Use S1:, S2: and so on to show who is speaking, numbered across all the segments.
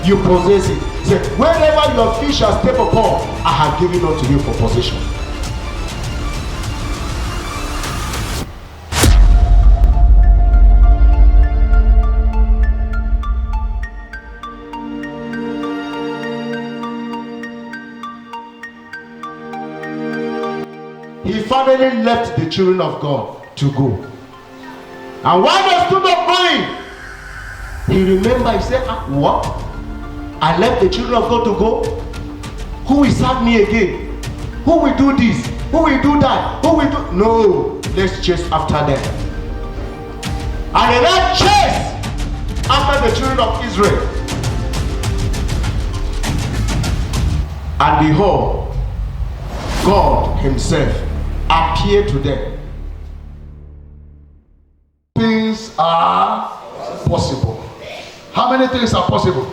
S1: you possess it. He said, wherever your feet shall step upon, I have given unto you for possession. He finally left the children of God to go. And while they stood up going, he remembered, he said, what? I left the children of God to go? Who will serve me again? Who will do this? Who will do that? Who will do? No, let's chase after them. And they then chased after the children of Israel. And behold, God himself appeared to them. Things are possible. How many things are possible?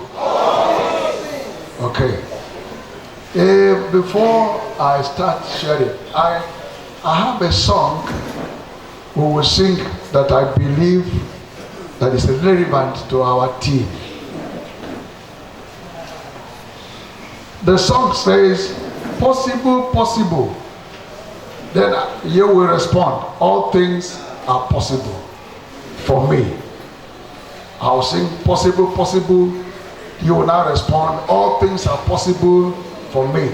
S1: Okay. Before I start sharing, I have a song we will sing that I believe that is relevant to our team. The song says, possible, possible. Then you will respond, all things are possible for me. I'll sing possible, possible. You will now respond, all things are possible for me.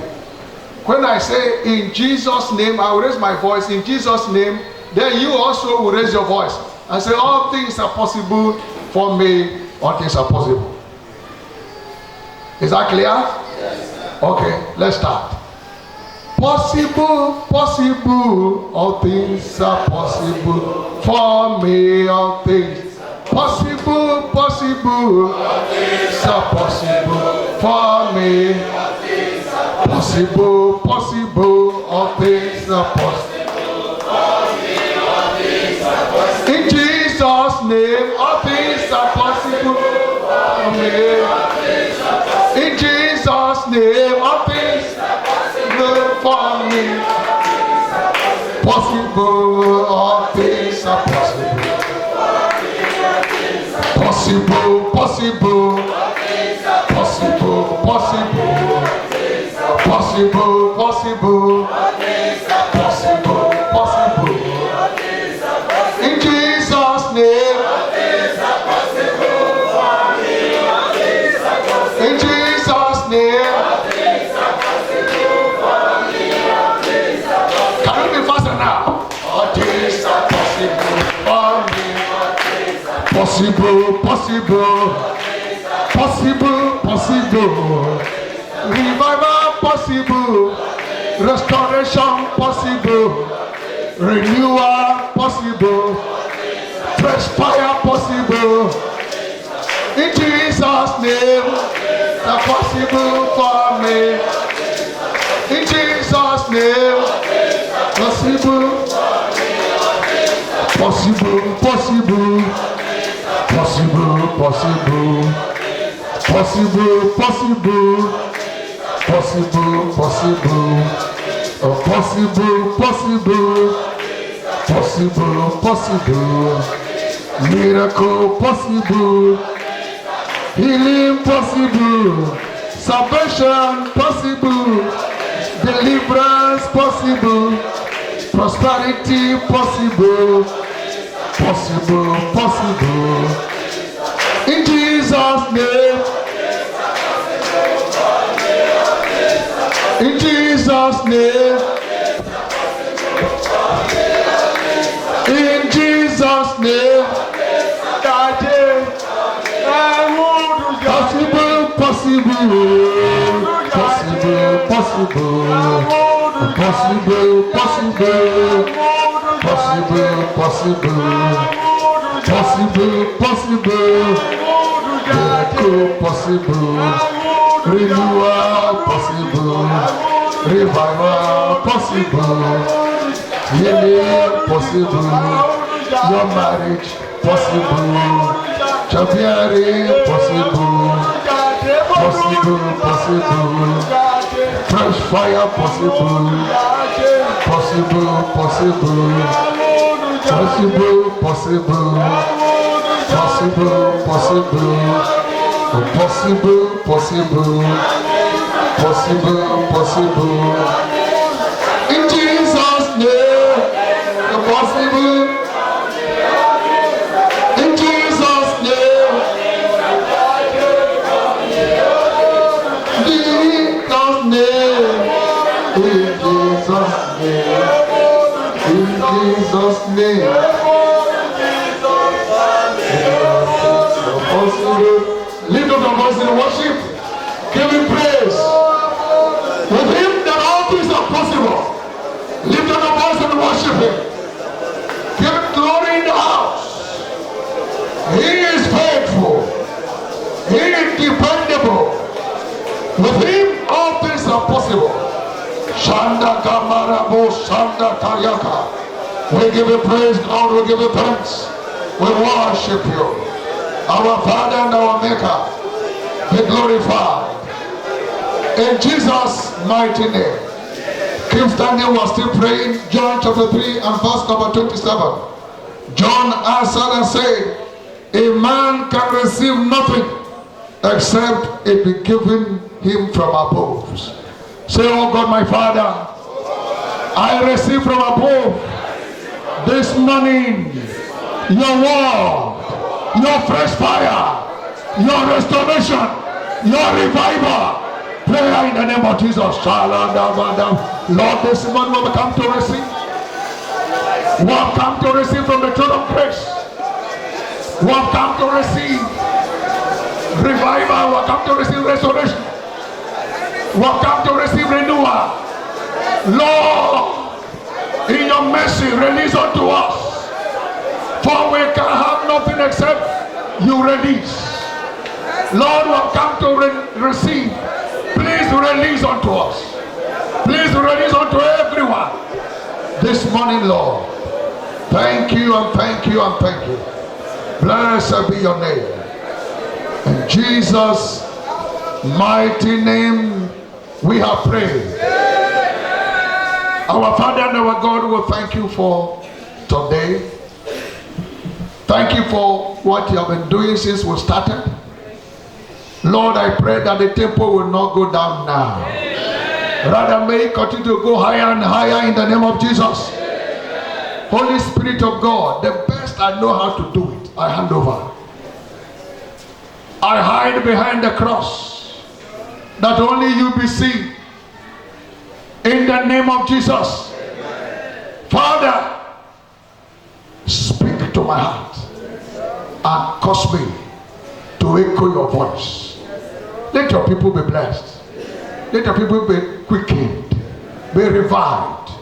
S1: When I say in Jesus' name, I will raise my voice in Jesus' name, then you also will raise your voice and say, all things are possible for me, all things are possible. Is that clear? Yes. Okay, let's start. Possible, possible, all things are possible for me, all things. Possible, possible, all things are possible for me. Possible, possible, all things are possible for me, all things are possible. In Jesus' name, all things are possible for me. In Jesus' name, all things are possible for me. Possible, all things are possible. Possible, possible, possible, possible, possible, possible, possible, possible. In Jesus' name, in Jesus' name. Can you be faster now? All things are possible for me. Possible, possible, possible, possible, revival possible, restoration possible, renewal possible, fresh fire possible. In Jesus' name, the possible for me. In Jesus' name, possible, possible, possible. Possible, possible, possible, possible, possible, possible, possible, possible, possible, possible, miracle possible, healing possible, salvation possible, deliverance possible, prosperity possible. Possible, possible. In Jesus' name. In Jesus' name. In Jesus' name. Possible, possible. Possible, possible. Possible, possible. Possible, possible, possible, possible, miracle possible, renewal possible, revival possible, healing possible, your marriage possible, childbearing possible, possible, possible, fresh fire possible. Possible, possible, possible, possible, possible, possible, Possible, possible, possible, possible. In Jesus' name, possible. In Jesus' name, Jesus' name, in Jesus' name, in Jesus' name. Lift up your voice in worship. Give him praise. With him that all things are possible. Lift up your voice and worship him. Give him glory in the house. He is faithful. He is dependable. With him all things are possible. Shanda Kamarabo Shanda Kayaka. We give you praise, Lord. We give you thanks. We worship you. Our Father and our Maker, be glorified. In Jesus' mighty name. Keep standing, we're still praying. John chapter 3 and verse number 27. John answered and said, a man can receive nothing except it be given him from above. Say, oh God, my Father, I receive from above this morning your word, your fresh fire, your restoration, your revival. Prayer in the name of Jesus. Lord, this morning we come to receive. We have come to receive from the throne of grace. We have come to receive revival. We have come to receive restoration. We have come to receive renewal. Lord, in your mercy, release unto us. For we can have nothing except you release. Lord, we have come to receive. Please release unto us. Please release unto everyone this morning, Lord. Thank you and thank you and thank you. Blessed be your name. In Jesus' mighty name we have prayed. Our Father and our God, we thank you for today. Thank you for what you have been doing since we started. Lord, I pray that the temple will not go down now. Rather, may it continue to go higher and higher in the name of Jesus. Holy Spirit of God, the best I know how to do it, I hand over. I hide behind the cross, that only you be seen. In the name of Jesus. Father, speak to my heart and cause me to echo your voice. Let your people be blessed. Let your people be quickened, be revived.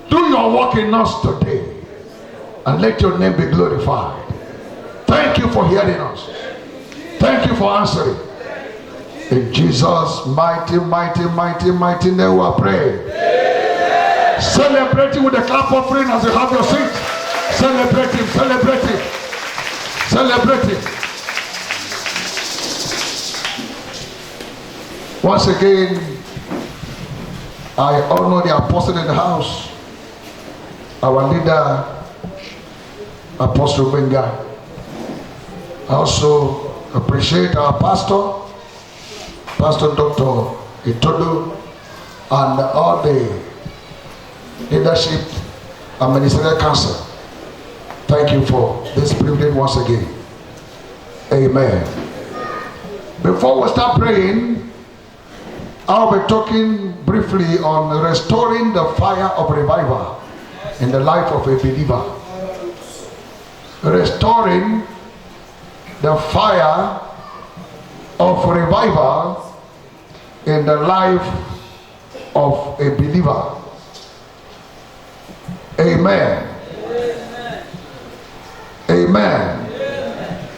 S1: Do your work in us today and let your name be glorified. Thank you for hearing us. Thank you for answering. In Jesus' mighty, mighty, mighty, mighty name we pray. Celebrate with a clap offering as you have your seat. Celebrate him, celebrate him, celebrate him. Once again, I honor the apostle in the house, our leader, Apostle Benga. I also appreciate our pastor, Pastor Dr. Itodo, and all the leadership and ministerial council. Thank you for this privilege once again. Amen. Before we start praying, I'll be talking briefly on restoring the fire of revival in the life of a believer. Restoring the fire of revival in the life of a believer. Amen. Amen. Amen.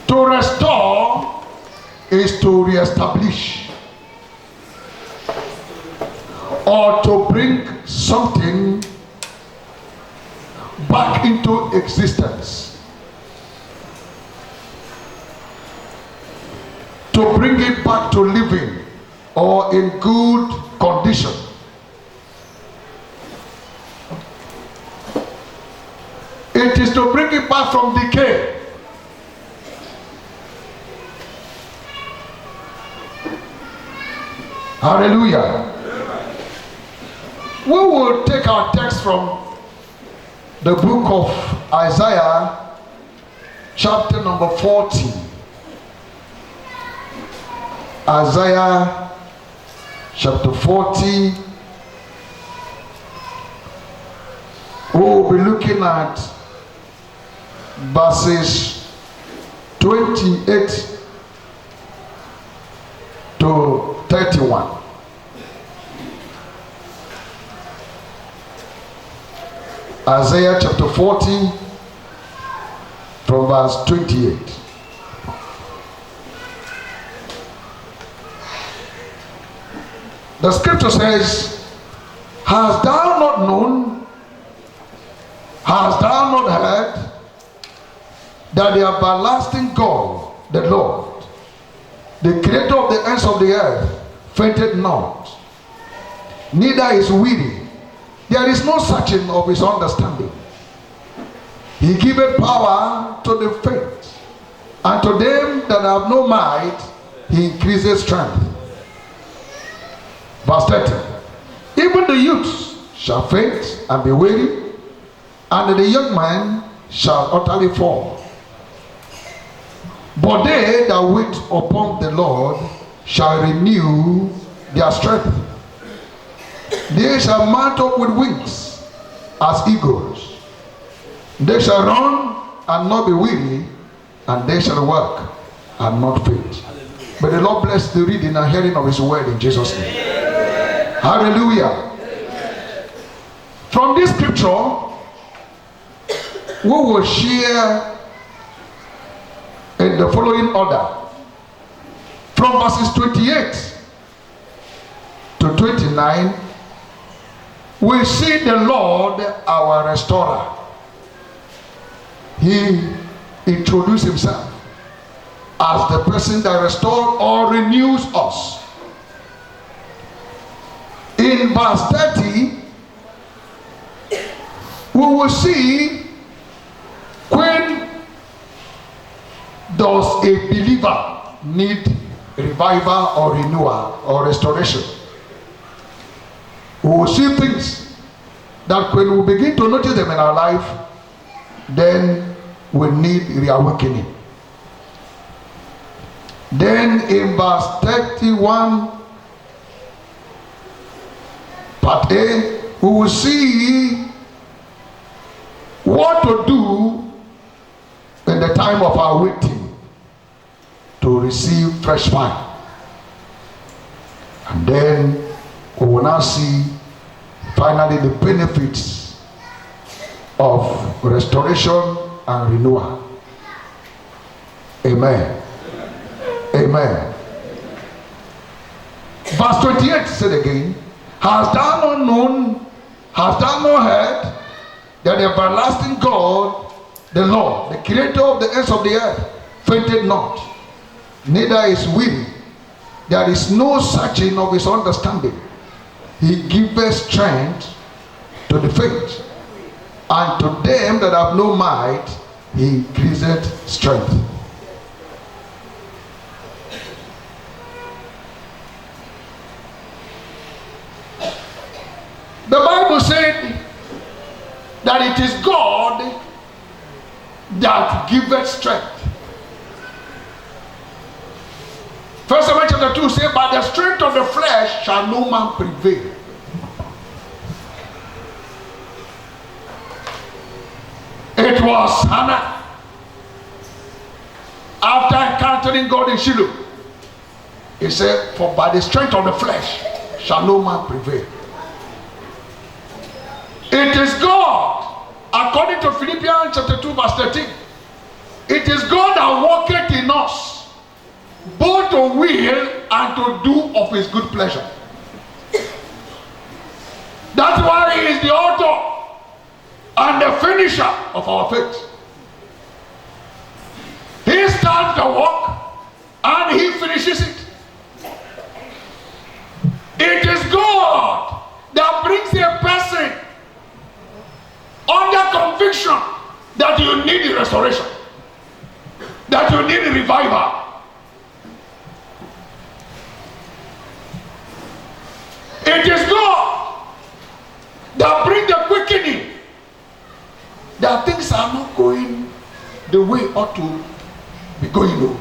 S1: To restore is to reestablish or to bring something back into existence. To bring it back to living or in good condition. It is to bring it back from decay. Hallelujah. We will take our text from the book of Isaiah, chapter number 40. Isaiah chapter 40. We will be looking at verses 28 to 31. Isaiah chapter 40 from verse 28. The scripture says, hast thou not known, hast thou not heard, that the everlasting God, the Lord, the creator of the ends of the earth, fainted not, neither is weary. There is no searching of his understanding. He giveth power to the faint, and to them that have no might, he increases strength. Verse 30. Even the youths shall faint and be weary, and the young man shall utterly fall. But they that wait upon the Lord shall renew their strength. They shall mount up with wings as eagles. They shall run and not be weary, and they shall work and not faint. May the Lord bless the reading and hearing of his word in Jesus' name. Hallelujah. From this scripture, we will share in the following order. From verses 28 to 29, we see the Lord our restorer. He introduced himself as the person that restores or renews us. In verse 30, we will see when does a believer need revival or renewal or restoration. We will see things that when we begin to notice them in our life, then we need reawakening. Then in verse 31, part A, we will see what to do in the time of our waiting to receive fresh fire. And then we will now see finally the benefits of restoration and renewal. Amen. Amen. Verse 28 said again, hast thou not known, hast thou not heard, that the everlasting God, the Lord, the creator of the ends of the earth, fainted not, neither is weary. There is no searching of his understanding. He giveth strength to the faint, and to them that have no might, he increaseth strength. The Bible said that it is God that giveth strength. 1 Samuel chapter 2 says, by the strength of the flesh shall no man prevail. It was Hannah, after encountering God in Shiloh, he said, for by the strength of the flesh shall no man prevail. It is God, according to Philippians chapter 2 verse 13, it is God that worketh in us, both to will and to do of his good pleasure. That's why he is the author and the finisher of our faith. He starts the work and he finishes it. It is God that brings a person under conviction that you need restoration, that you need revival. that things are not going the way ought to be going. No.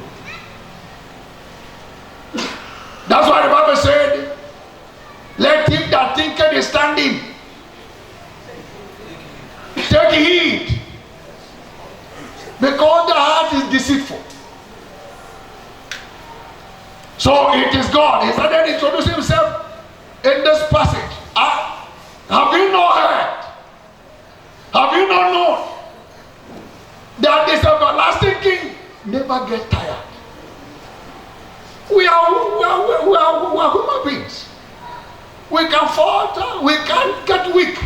S1: That's why the Bible said, let him that thinketh is standing take heed, because the heart is deceitful. So it is God. He started introducing himself in this passage. Have you not heard? Have you not known that this everlasting King never gets tired? We are human beings. We can falter, we can get weak.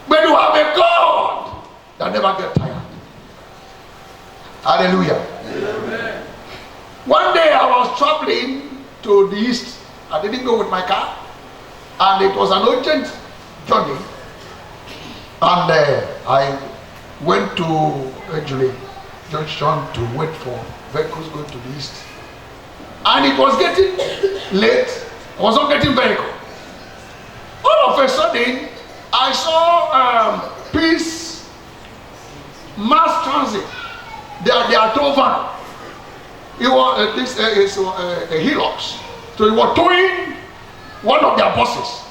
S1: But you have a God that never gets tired. Hallelujah. Amen. One day I was traveling to the east. I didn't go with my car, and it was an urgent journey. And I went to actually junction to wait for vehicles going to the east. And it was getting late. I was not getting vehicle. All of a sudden, I saw Peace Mass Transit. They are tow van. It was a Hilux. So he was towing one of their buses.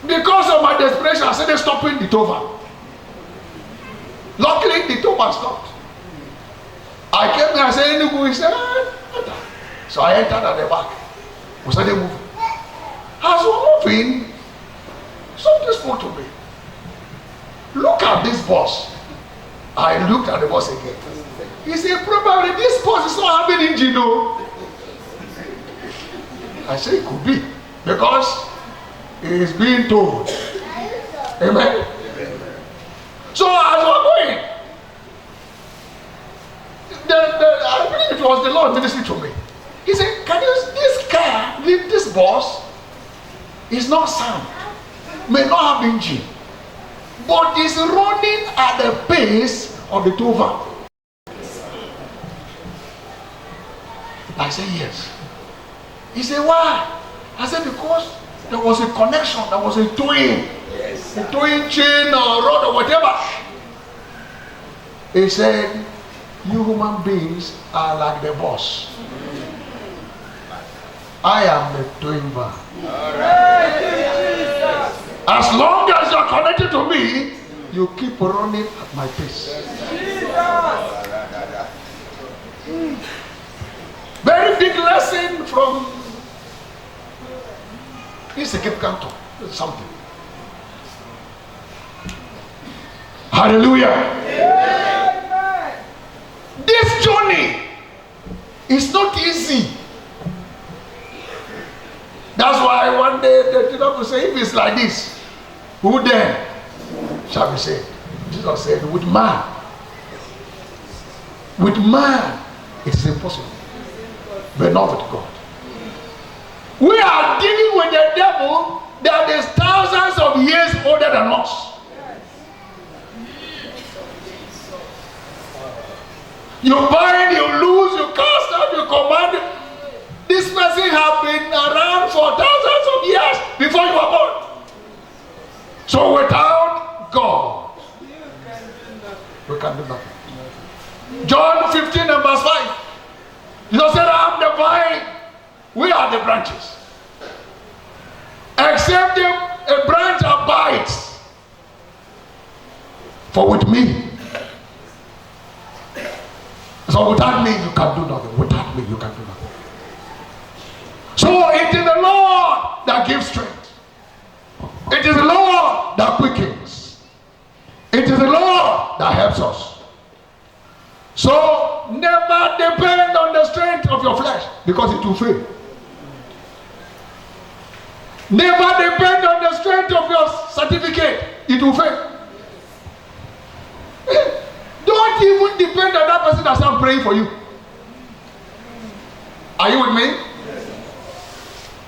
S1: Because of my desperation, I started stopping the tow van. Luckily, the tow van stopped. I came there and said, "Enugu," he said, so I entered at the back. We started moving. As we were moving, something spoke to me. Look at this bus. I looked at the bus again. He said, probably this bus is not having engine, no. I said, it could be, because it is being told. Amen. So as we're going, I believe it was the Lord ministering to me. He said, can you, this car, this bus is not sound, may not have engine, but is running at the pace of the tow van. I said, yes. He said, why? I said, because there was a connection, there was a towing, a towing chain or rod or whatever. He said, you human beings are like the boss. I am the towing van. As long as you are connected to me, you keep running at my pace. Very big lesson from insignificant to something. Hallelujah. Amen. This journey is not easy. That's why one day the people say, if it's like this, who then shall be saved? Jesus said, with man it is impossible, but not with God. We are dealing with the devil that is thousands of years older than us. You bind, you lose, you cast out, you command. This person has been around for thousands of years before you were born. So without God, we can do nothing. John 15 and verse 5. Jesus said, I am the vine, we are the branches. Except a branch abides, for with me. So without me, you can do nothing. Without me, you can do nothing. So it is the Lord that gives strength. It is the Lord that quickens. It is the Lord that helps us. So never depend on the strength of your flesh, because it will fail. Never depend on the strength of your certificate. It will fail. Don't even depend on that person that's not praying for you. Are you with me?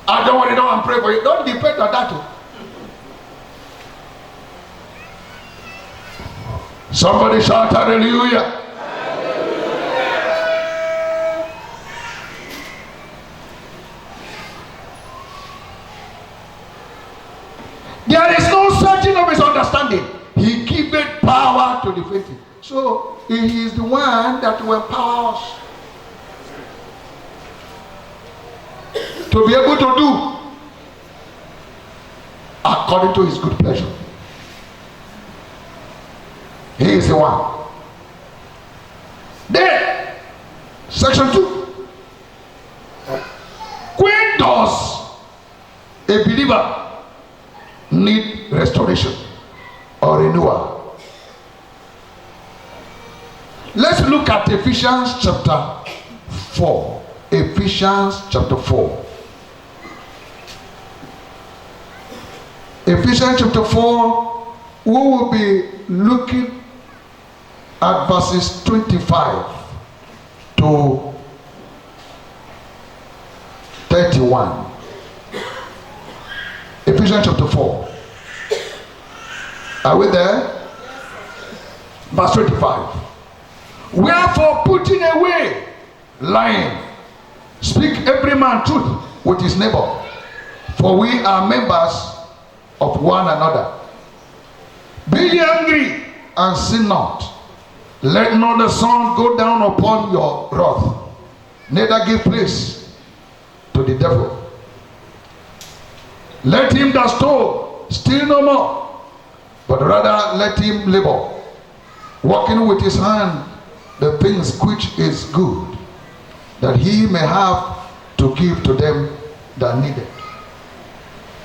S1: I don't want to know I'm praying for you. Don't depend on that too. Somebody shout hallelujah. There is no searching of his understanding. to the fainting. So he is the one that will empower us to be able to do according to his good pleasure. He is the one. Then, section 2. When does a believer need restoration or renewal? Let's look at Ephesians chapter 4. Ephesians chapter 4. Ephesians chapter 4, we will be looking at verses 25 to 31. Ephesians chapter 4. Are we there? Verse 25. Wherefore, putting away lying, speak every man truth with his neighbor, for we are members of one another. Be ye angry and sin not. Let not the sun go down upon your wrath, neither give place to the devil. Let him that stole steal no more, but rather let him labor, working with his hand the things which is good, that he may have to give to them that need it.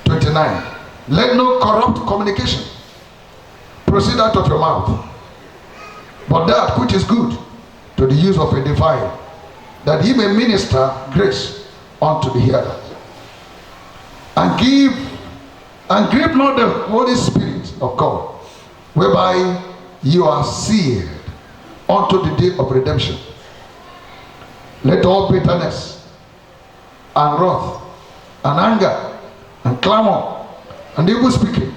S1: 29. Let no corrupt communication proceed out of your mouth, but that which is good to the use of a divine, that he may minister grace unto the hearers. And grieve not the Holy Spirit of God, whereby you are sealed unto the day of redemption. Let all bitterness and wrath and anger and clamor and evil speaking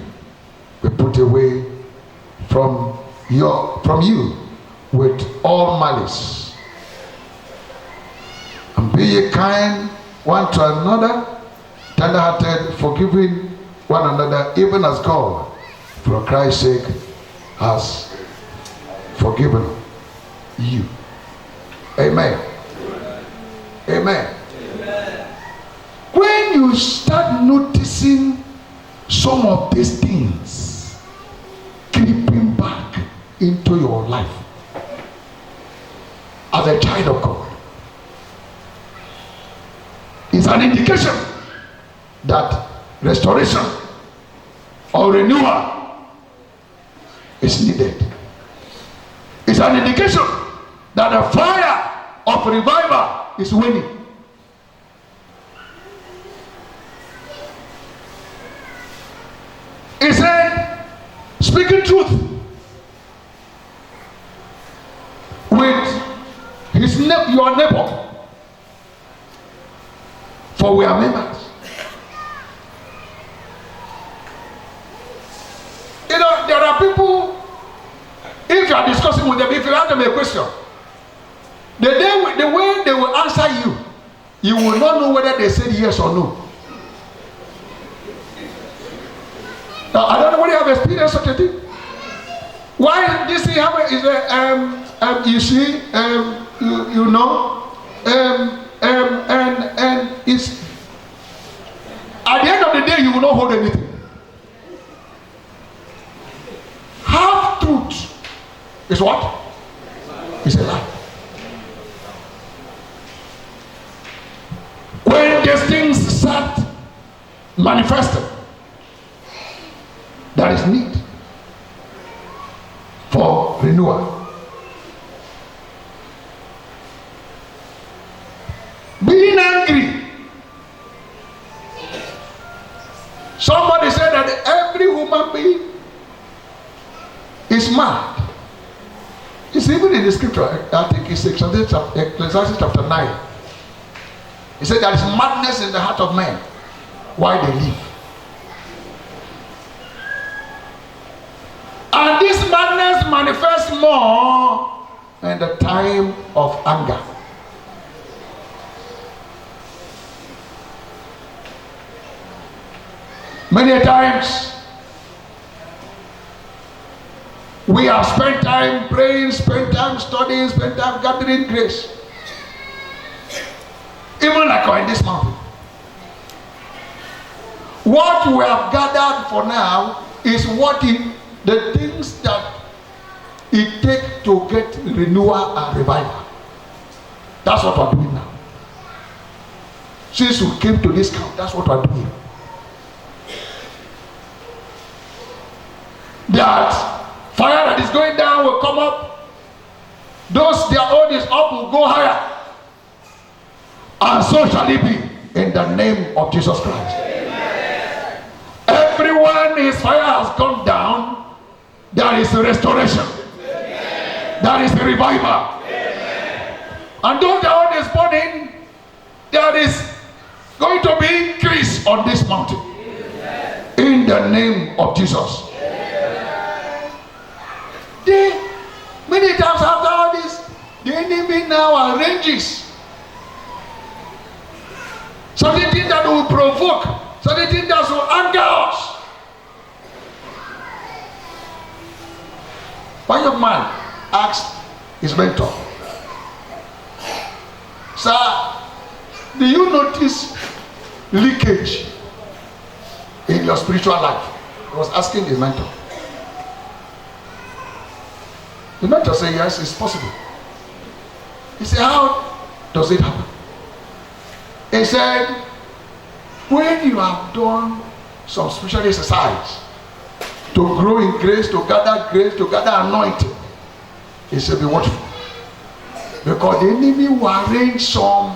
S1: be put away from you with all malice. And be ye kind one to another, tender-hearted, forgiving one another, even as God, for Christ's sake, has forgiven you. Amen. Amen. Amen. When you start noticing some of these things creeping back into your life as a child of God, it's an indication that restoration or renewal is needed. It's an indication that the fire of revival is waning. He said, speaking truth with your neighbor, for we are members. You know, there are people, if you are discussing with them, if you ask them a question, the way they will answer you, you will not know whether they said yes or no. Now, I don't know whether you have experienced such a thing. Why this thing happen is you see, you know, and it's at the end of the day you will not hold anything. Half truth is what? It's a lie. When these things start manifesting, there is need for renewal. Being angry. Somebody said that every human being is mad. It's even in the scripture. I think it's Ecclesiastes chapter 9. He said there is madness in the heart of man while they live. And this madness manifests more in the time of anger. Many times We have spent time praying, spent time studying, spent time gathering grace. Even like on this mountain. What we have gathered for now is the things that it takes to get renewal and revival. That's what we're doing now. Since we came to this camp, that's what we're doing. That fire that is going down will come up. Those their own is up will go higher. And so shall it be in the name of Jesus Christ. Amen. Everyone his fire has gone down, there is a restoration. Amen. There is a revival. Amen. And though the own is burning, there is going to be increase on this mountain. Amen. In the name of Jesus. Many times after all this, the enemy now arranges certain things that will provoke, certain things that will anger us. One young man asked his mentor, "Sir, do you notice leakage in your spiritual life?" He was asking his mentor. The mentor said, "Yes, it's possible." He said, "How does it happen?" He said, "When you have done some spiritual exercise to grow in grace, to gather anointing," he said, "be watchful. Because the enemy will arrange some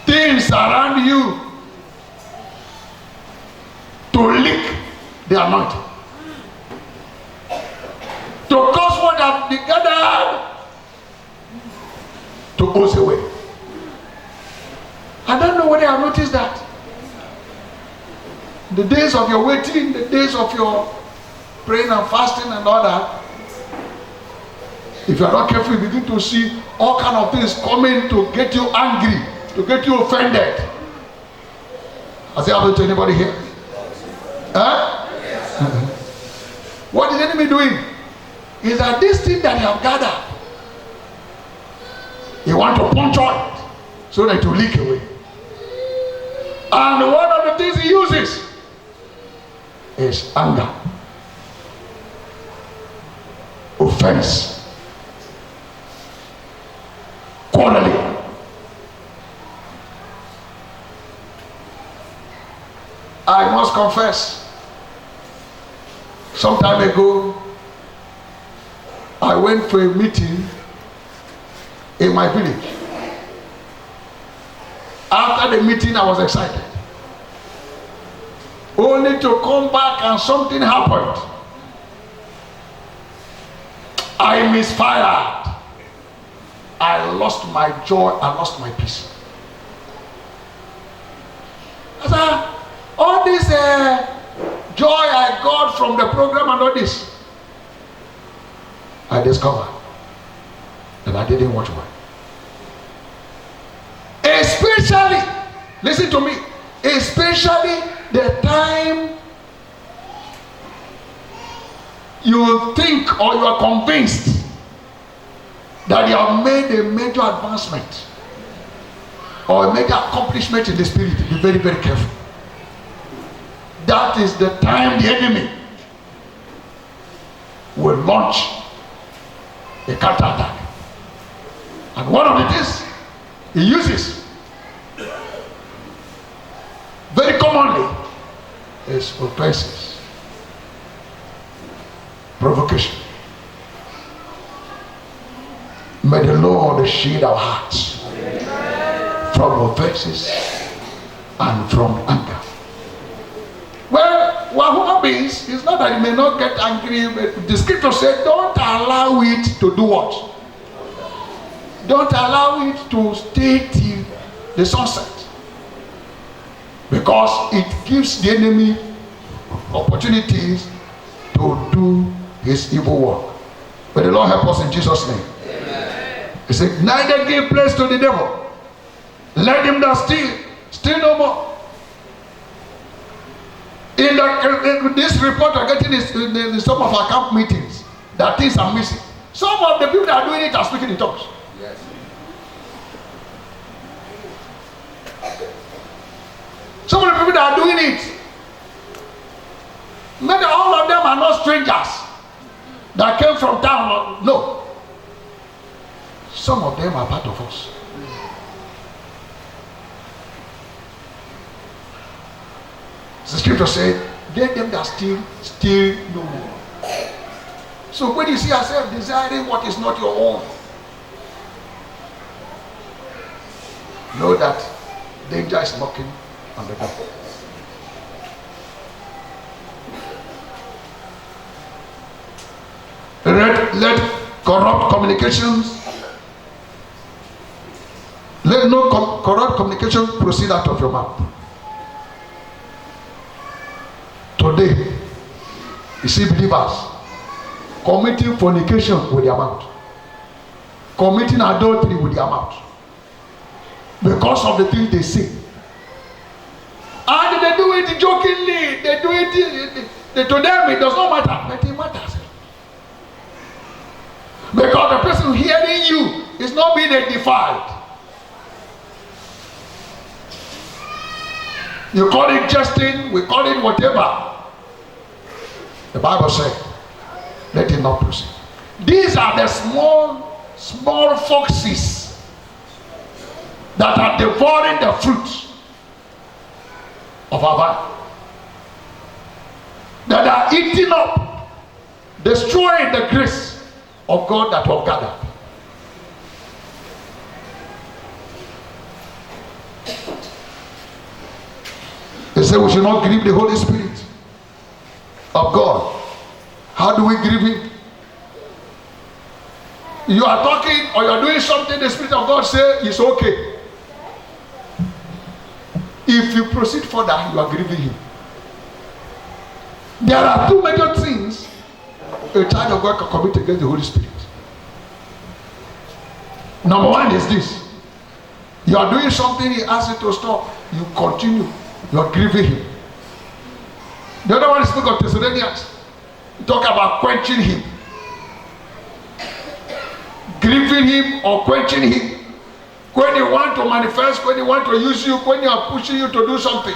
S1: things around you to leak the anointing. To cause what have been gathered to ooze away." I don't know whether you have noticed that. The days of your waiting, the days of your praying and fasting and all that, if you are not careful, you begin to see all kind of things coming to get you angry, to get you offended. Has it happened to anybody here? Huh? What is the enemy doing? Is that this thing that you have gathered, you want to puncture it so that it will leak away. And one of the things he uses is anger, offense, quarreling. I must confess, some time ago, I went for a meeting in my village. After the meeting, I was excited. Only to come back and something happened. I misfired. I lost my joy. I lost my peace. I said, all this joy I got from the program and all this, I discovered that I didn't watch well. Especially, listen to me, especially the time you think or you are convinced that you have made a major advancement or a major accomplishment in the spirit. Be very, very careful. That is the time the enemy will launch a counterattack. And one of the things he uses very commonly is offenses, provocation. May the Lord shield our hearts from offenses and from anger. Well, we're human beings. It's not that you may not get angry, but the scripture said, don't allow it to do what? Don't allow it to stay till the sunset. Because it gives the enemy opportunities to do his evil work. May the Lord help us in Jesus' name. Amen. He said, neither give place to the devil. Let him that steal no more. In this report I'm getting is in some of our camp meetings that things are missing. Some of the people that are doing it are speaking in tongues.
S2: Yes.
S1: Some of the people that are doing it, maybe all of them are not strangers that came from town. No. Some of them are part of us. The scripture said, let them that steal no more. So when you see yourself desiring what is not your own, know that danger is knocking on the door. Let corrupt communications, let no corrupt communication proceed out of your mouth. Today, you see believers committing fornication with their mouth, committing adultery with their mouth, because of the things they say. And they do it jokingly, they do it, to them it does not matter, but it matters. Because the person hearing you is not being edified. You call it jesting, we call it whatever. The Bible said, let it not proceed. These are the small foxes that are devouring the fruit of our vine, that are eating up, destroying the grace of God that was gathered. They say we should not grieve the Holy Spirit of God. How do we grieve him? You are talking or you are doing something, the Spirit of God says it's okay. If you proceed further, you are grieving him. There are two major things a child of God can commit against the Holy Spirit. Number one is this: you are doing something, he asks you to stop, you continue, you are grieving him. The other one is book of Thessalonians. You talk about quenching him, grieving him or quenching him. When you want to manifest, when you want to use you, when you are pushing you to do something,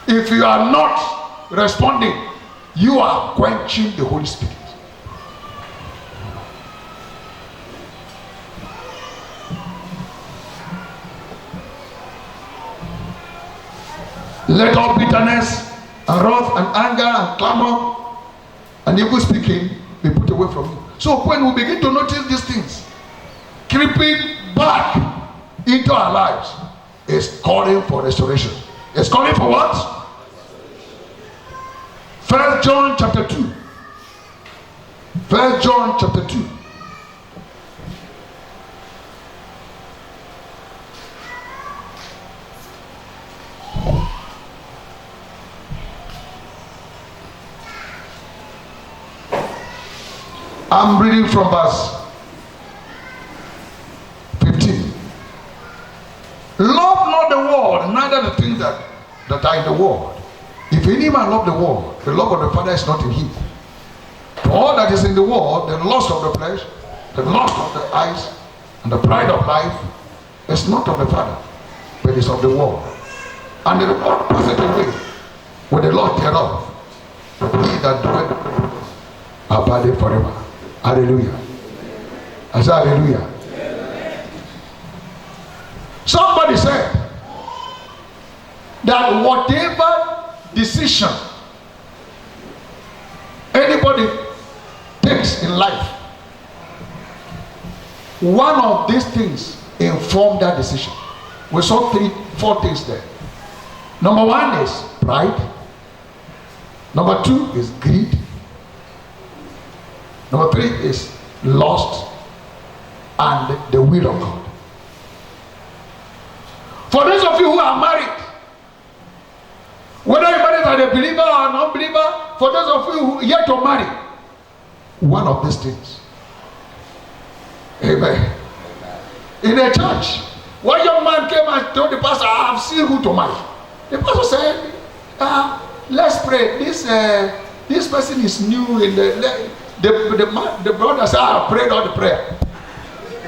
S1: if you are not responding, you are quenching the Holy Spirit. Let all bitterness and wrath and anger and clamor and evil speaking be put away from you. So when we begin to notice these things creeping back into our lives, it's calling for restoration. It's calling for what? 1 John chapter 2. 1 John chapter 2. I'm reading from verse 15. Love not the world, neither the things that are in the world. If any man love the world, the love of the Father is not in him. For all that is in the world, the lust of the flesh, the lust of the eyes, and the pride of life, is not of the Father, but is of the world. And the world passeth away with the Lord thereof. He that doeth abideth forever. Hallelujah. I said hallelujah. Somebody said that whatever decision anybody takes in life, one of these things inform that decision. We saw 4 things there. Number 1 is pride. Number 2 is greed. Number 3 is lust and the will of God. For those of you who are married, whether you married as a believer or a non-believer, for those of you who are yet to marry, one of these things. Amen. In a church, one young man came and told the pastor, I have seen who to marry. The pastor said, let's pray. This person is new in the brother said, I have prayed all the prayer.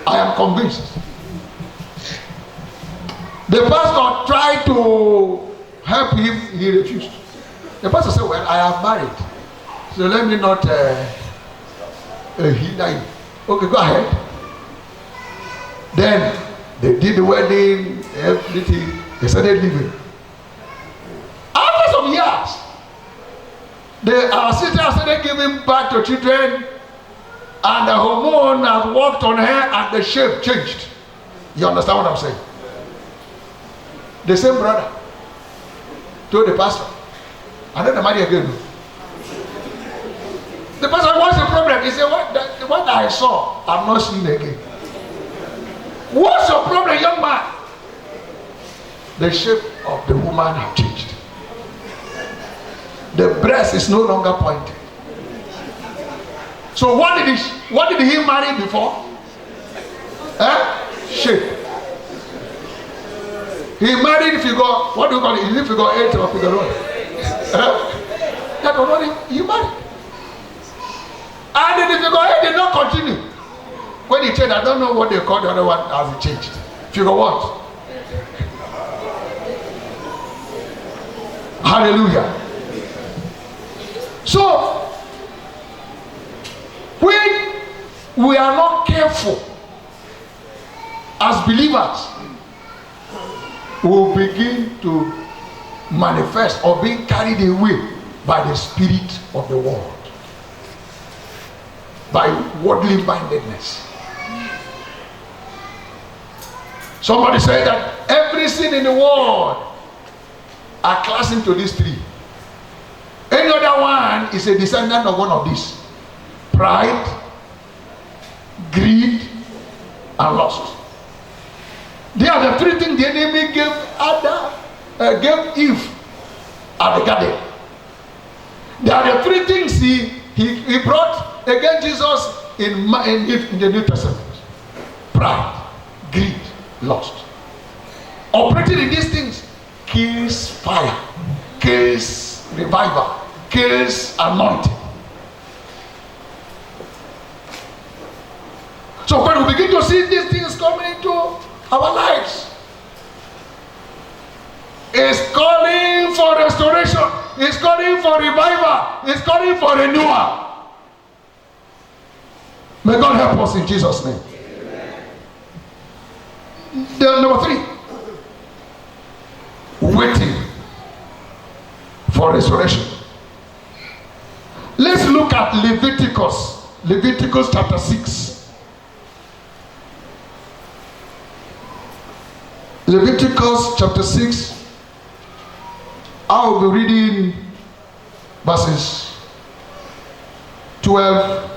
S1: I am convinced. The pastor tried to help him, he refused. The pastor said, well, I have married, so let me not hinder you. Okay, go ahead. Then they did the wedding, everything. They started living. After some years, our sister started giving birth to children, and the hormone has worked on her, and the shape changed. You understand what I'm saying? The same brother told the pastor, I don't marry again. The pastor, what's the problem? He said, what I saw, I'm not seeing again. What's your problem, young man? The shape of the woman have changed. The breast is no longer pointed. So what did he marry before? Shape. He married figure, what do you call it? Is it figure 8 or figure 1? That was what he married. And then the figure 8 did not continue. When he changed, I don't know what they call the other one as it changed. Figure what? Hallelujah. So, when we are not careful as believers, we will begin to manifest or be carried away by the spirit of the world, by worldly mindedness. Somebody said that every sin in the world are classed into these three. Any other one is a descendant of one of these: pride, greed, and lust. They are the three things the enemy gave Eve at the garden. They are the three things he brought against Jesus in the New Testament: pride, greed, lust. Operating in these things kills fire, kills revival, kills anointing. So when we begin to see these things coming into our lives, it's calling for restoration, it's calling for revival, it's calling for renewal. May God help us in Jesus' name. The number 3, waiting for restoration. Let's look at Leviticus chapter 6. Leviticus chapter 6. I will be reading verses 12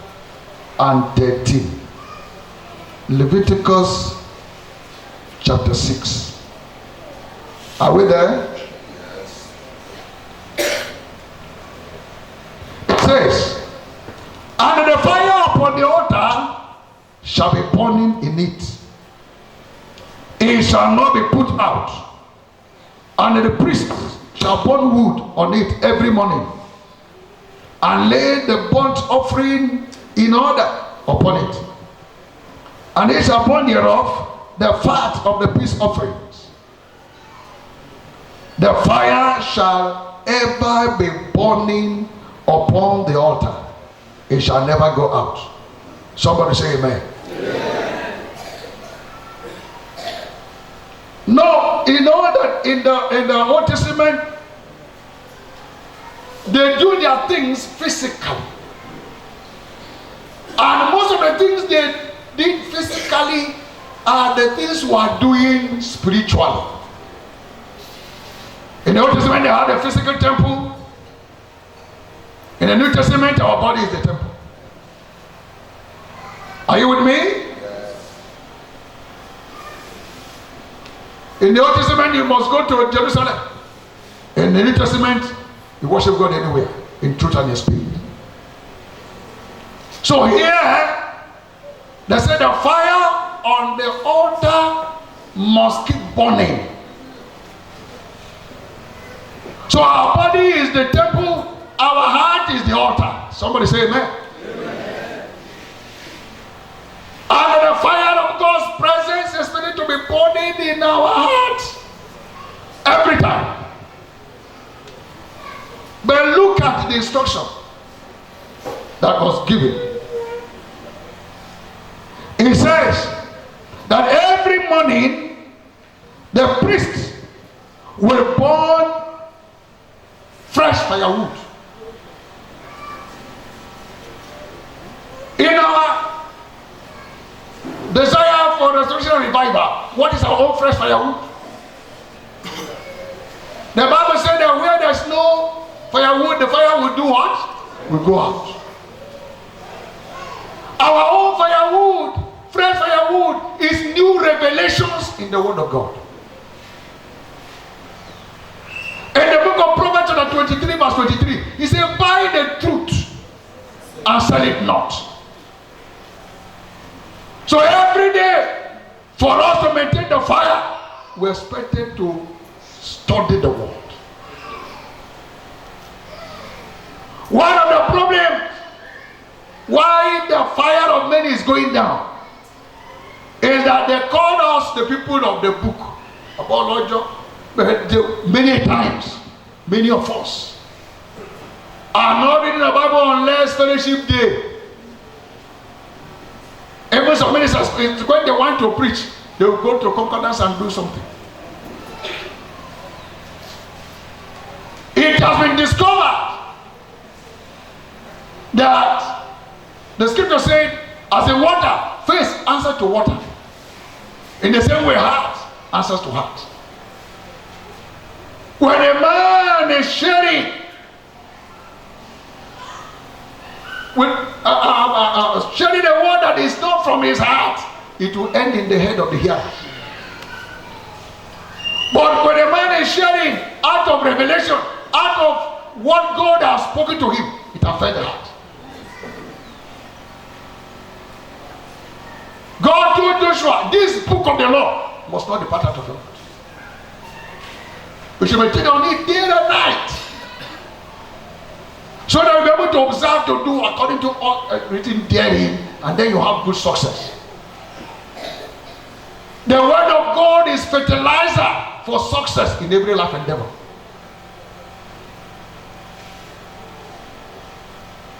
S1: and 13. Leviticus chapter 6. Are we there? It says, and the fire upon the altar shall be burning in it. It shall not be put out. And the priest shall burn wood on it every morning, and lay the burnt offering in order upon it. And he shall burn thereof the fat of the peace offerings. The fire shall ever be burning upon the altar. It shall never go out. Somebody say amen. Amen. No, you know that in the Old Testament, they do their things physically. And most of the things they did physically are the things we are doing spiritually. In the Old Testament, they had a physical temple. In the New Testament, our body is the temple. Are you with me? Yes. In the Old Testament, you must go to Jerusalem. In the New Testament, you worship God anywhere, in truth and in spirit. So here, they said the fire on the altar must keep burning. So So our body is the temple, our heart is the altar. Somebody say amen. Amen. And the fire of God's presence is ready to be burning in our hearts every time. But look at the instruction that was given. It says that every morning the priest will burn fresh firewood. In our desire for restoration and revival, what is our own fresh firewood? The Bible said that where there's no firewood, the fire will do what? Will go out. Our own firewood, fresh firewood, is new revelations in the Word of God. In the book of Proverbs chapter 23 verse 23, he said, buy the truth and sell it not. So every day, for us to maintain the fire, we're expected to study the Word. One of the problems why the fire of many is going down is that they call us the people of the book about Lord. Many times, many of us are not reading the Bible unless fellowship day. Even some ministers, when they want to preach, they will go to concordance and do something. It has been discovered that the scripture said, as in water, face answers to water. In the same way, heart answers to heart. When a man is sharing sharing a word that is not from his heart, it will end in the head of the hearer. But when a man is sharing out of revelation, out of what God has spoken to him, it affects the heart. God told Joshua, this book of the law must not depart out of your mouth. We should meditate on it day and night, so that we'll be able to observe to do according to all written therein, and then you have good success. The word of God is fertilizer for success in every life endeavor.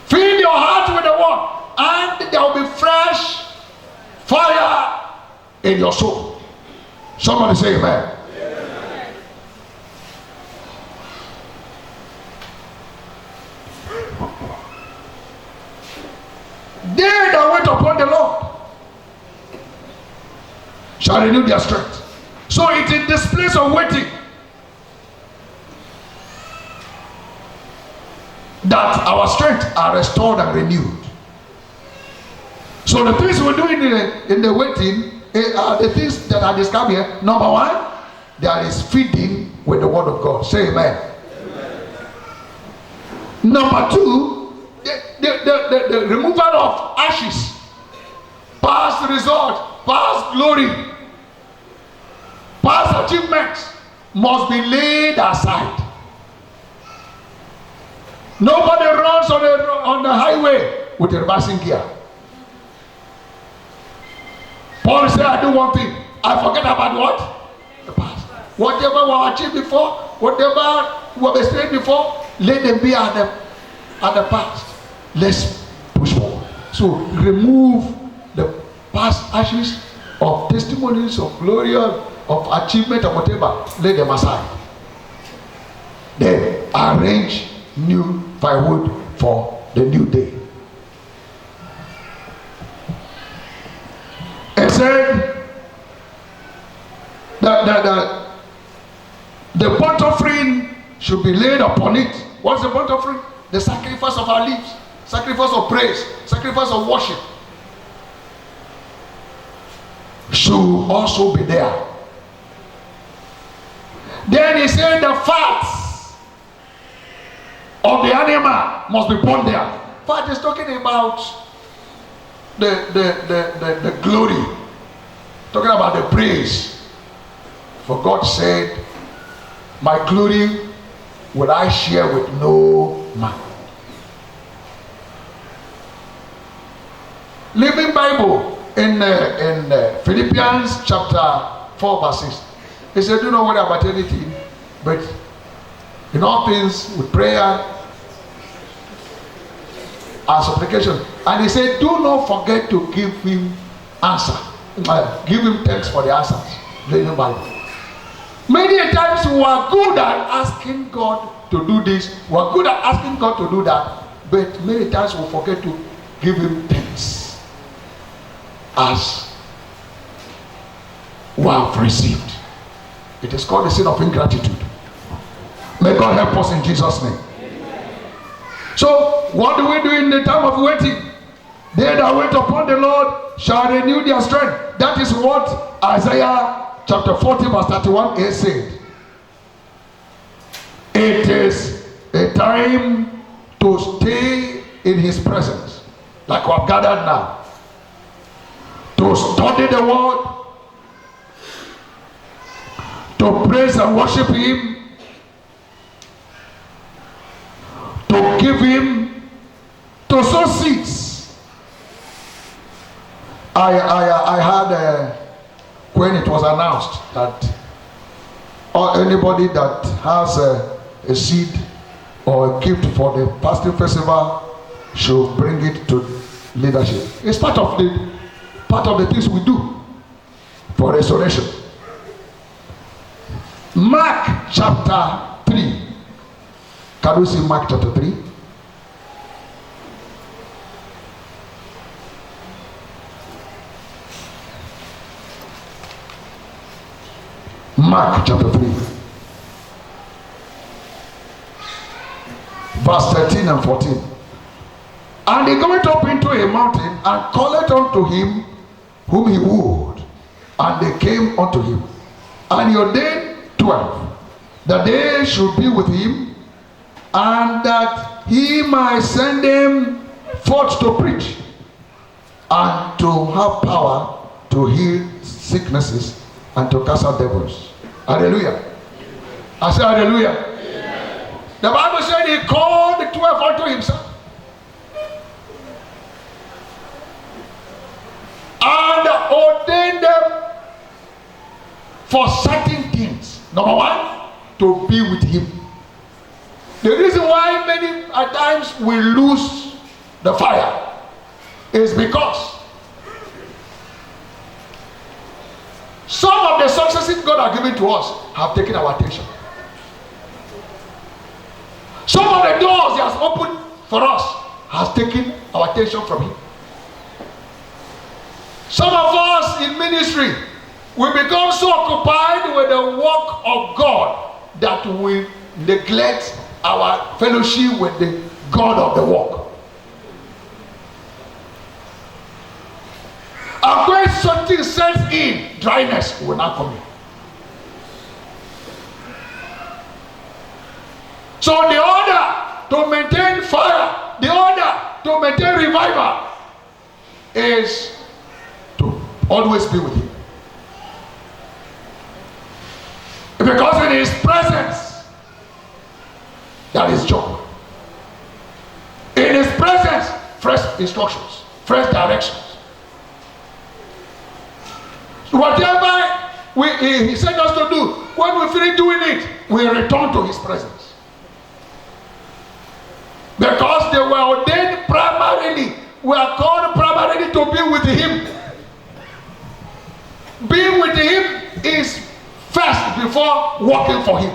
S1: Fill your heart with the word, and there will be fresh fire in your soul. Somebody say amen. Amen. They that wait upon the Lord shall renew their strength. So it is this place of waiting that our strength are restored and renewed. So the things we're doing in the waiting are the things that are described here. Number one, there is feeding with the word of God. Say amen. Amen. Number two, the removal of ashes, past result, past glory, past achievements must be laid aside. Nobody runs on the highway with a reversing gear. Paul said, I do one thing, I forget about what? The past. Whatever we achieved before, whatever we experienced before, let them be at the past. Let's push forward. So remove the past ashes of testimonies, of glory, of achievement, or whatever. Lay them aside. Then arrange new firewood for the new day. It said that the burnt offering should be laid upon it. What's the burnt offering? The sacrifice of our lips, sacrifice of praise, sacrifice of worship should also be there. Then he said the fat of the animal must be burned there. Fat is talking about the glory, talking about the praise. For God said, my glory will I share with no man. Living Bible in Philippians chapter 4 verse 6. He said, do not worry about anything, but in all things with prayer and supplication. And he said, do not forget to give him answer. Give him thanks for the answers. Living Bible. Many times we are good at asking God to do this. We are good at asking God to do that. But many times we forget to give him thanks as we have received. It is called the sin of ingratitude. May God help us in Jesus' name. Amen. So, what do we do in the time of waiting? They that wait upon the Lord shall renew their strength. That is what Isaiah chapter 40 verse 31a said. It is a time to stay in his presence, like we have gathered now. To study the word, to praise and worship him, to give him, to sow seeds. I had when it was announced that anybody that has a seed or a gift for the fasting festival should bring it to leadership. It's part of the things we do for restoration. Mark chapter 3. Can we see Mark chapter 3? Mark chapter 3. Verse 13 and 14. And he goeth up into a mountain and calleth unto him whom he would, and they came unto him. And he ordained 12, that they should be with him, and that he might send them forth to preach, and to have power to heal sicknesses, and to cast out devils. Hallelujah. I say hallelujah. Amen. The Bible said he called the 12 unto himself. And ordained them for certain things. Number one, to be with him. The reason why many at times we lose the fire is because some of the successes God has given to us have taken our attention. Some of the doors he has opened for us has taken our attention from him. Some of us in ministry, we become so occupied with the work of God that we neglect our fellowship with the God of the work. And when something sets in, dryness will not come in. So the order to maintain fire, the order to maintain revival is to always be with him. Because in his presence, that is joy. In his presence, fresh instructions, fresh directions. Whatever he sent us to do, when we finish doing it, we return to his presence. Because they were ordained primarily, we are called primarily to be with him. Being with him is first before working for him.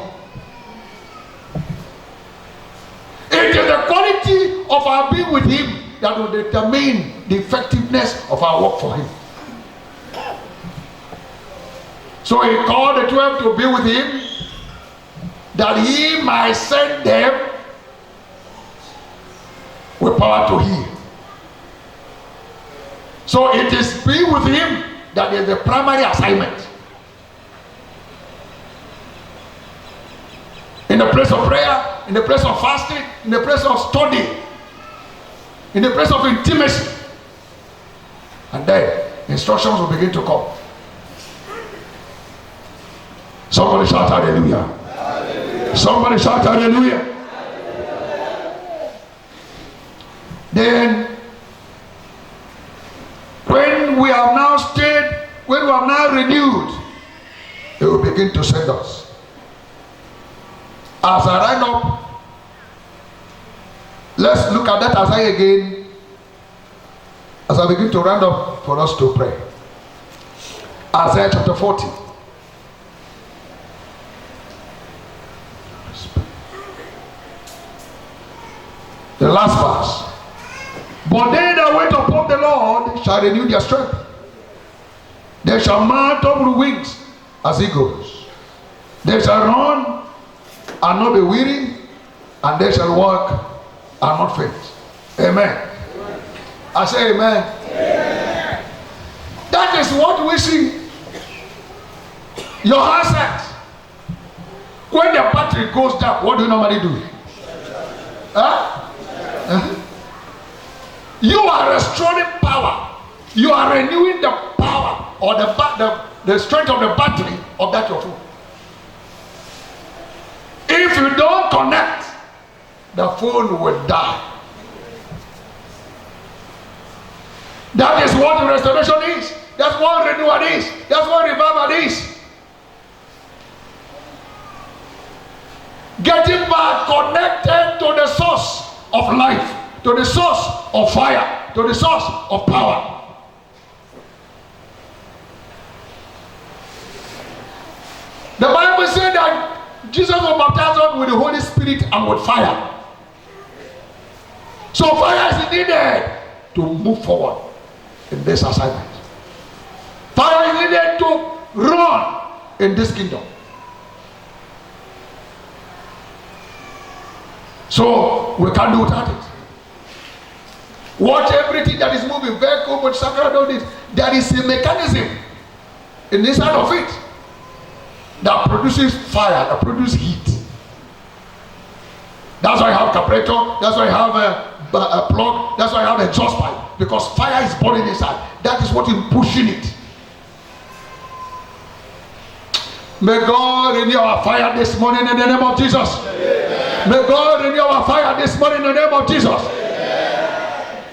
S1: It is the quality of our being with him that will determine the effectiveness of our work for him. So he called the 12 to be with him, that he might send them with power to heal. So it is be with him that is the primary assignment. In the place of prayer, in the place of fasting, in the place of study, in the place of intimacy. And then instructions will begin to come. Somebody shout hallelujah. Hallelujah. Somebody shout hallelujah. Then, when we have now stayed, when we have now renewed, He will begin to send us. As I ran up, let's look at that Isaiah again, as I begin to round up for us to pray. Isaiah chapter 40. The last verse. But they that wait upon the Lord shall renew their strength. They shall mount up with wings as eagles. They shall run and not be weary, and they shall walk and not faint. Amen. I say amen. Amen. That is what we see. Your handset. When the battery goes down, what do you normally do? Huh? You are restoring power. You are renewing the power or the strength of the battery of that your phone. If you don't connect, the phone will die. That is what restoration is. That's what renewal is. That's what revival is. Getting back connected to the source of life, to the source of fire, to the source of power. The Bible said that Jesus was baptized with the Holy Spirit and with fire. So fire is needed to move forward in this assignment. Fire is needed to run in this kingdom. So we can't do without it. Watch everything that is moving, vehicle, motorcycle, all this. There is a mechanism in the inside of it that produces fire, that produces heat. That's why I have carburetor, that's why I have a plug, that's why I have a exhaust pipe, because fire is burning inside. That is what is pushing it. May God renew our fire this morning in the name of Jesus. Amen. May God renew our fire this morning in the name of Jesus. Amen.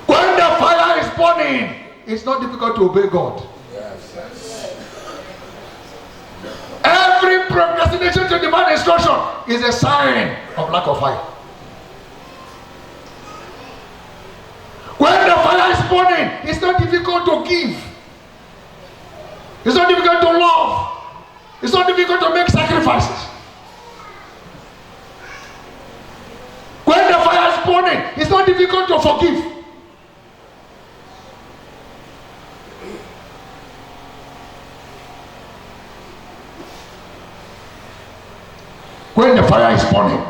S1: When the fire is burning, it's not difficult to obey God. Every procrastination to divine instruction is a sign of lack of fire. When the fire is burning, it's not difficult to give. It's not difficult to love. It's not difficult to make sacrifices. When the fire is burning, it's not difficult to forgive. When the fire is burning,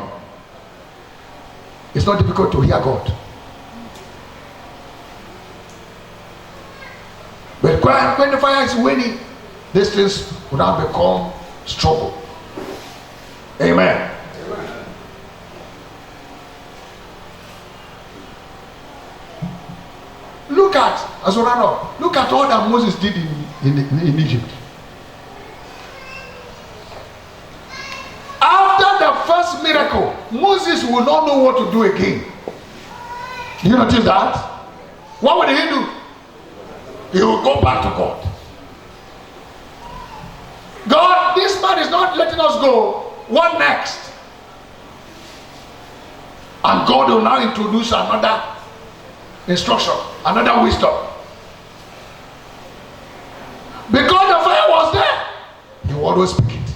S1: it's not difficult to hear God. But when the fire is waning, these things will now become struggle. Amen. Amen. Look at, as we run up, look at all that Moses did in Egypt. After the first miracle, Moses will not know what to do again. Do you notice that? What would he do? He will go back to God. God, this man is not letting us go. What next? And God will now introduce another instruction, another wisdom. Because the fire was there, he will always speak it.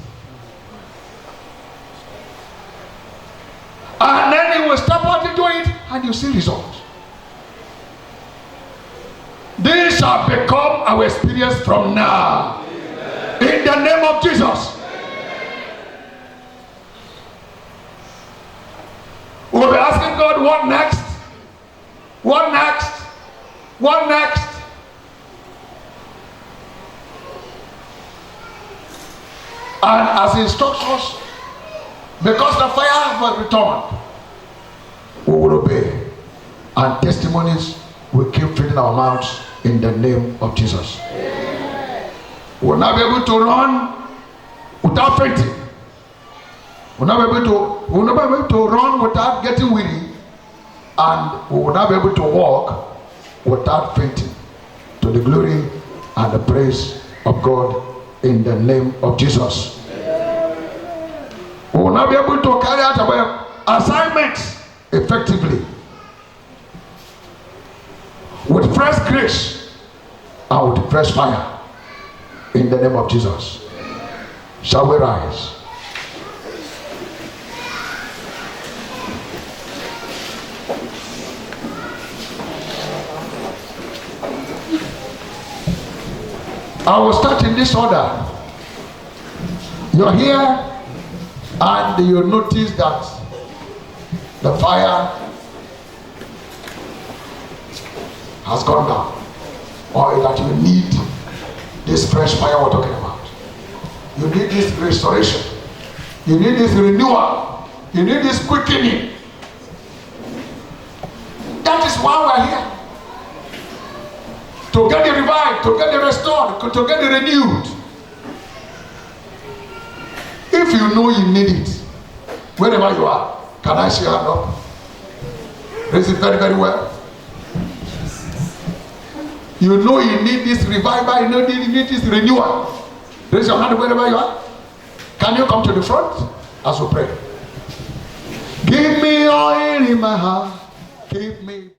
S1: And then he will step out into it and you see results. This shall become our experience from now. In the name of Jesus. We'll be asking God, what next? What next? What next? And as he instructs us, because the fire has returned, we will obey. And testimonies will keep filling our mouths in the name of Jesus. We'll now be able to run without fainting. We'll not be able to run without getting weary, and we will not be able to walk without fainting. To the glory and the praise of God in the name of Jesus. We will not be able to carry out our assignments effectively with fresh grace and with fresh fire in the name of Jesus. Shall we rise? I will start in this order. You're here and you notice that the fire has gone down, or that you need this fresh fire we're talking about. You need this restoration. You need this renewal. You need this quickening. That is why we're here. To get it revived, to get it restored, to get it renewed. If you know you need it, wherever you are, can I see your hand up? Raise it very, very well. You know you need this revival, you know you need this renewal. Raise your hand wherever you are. Can you come to the front as we pray? Give me oil in my heart. Give me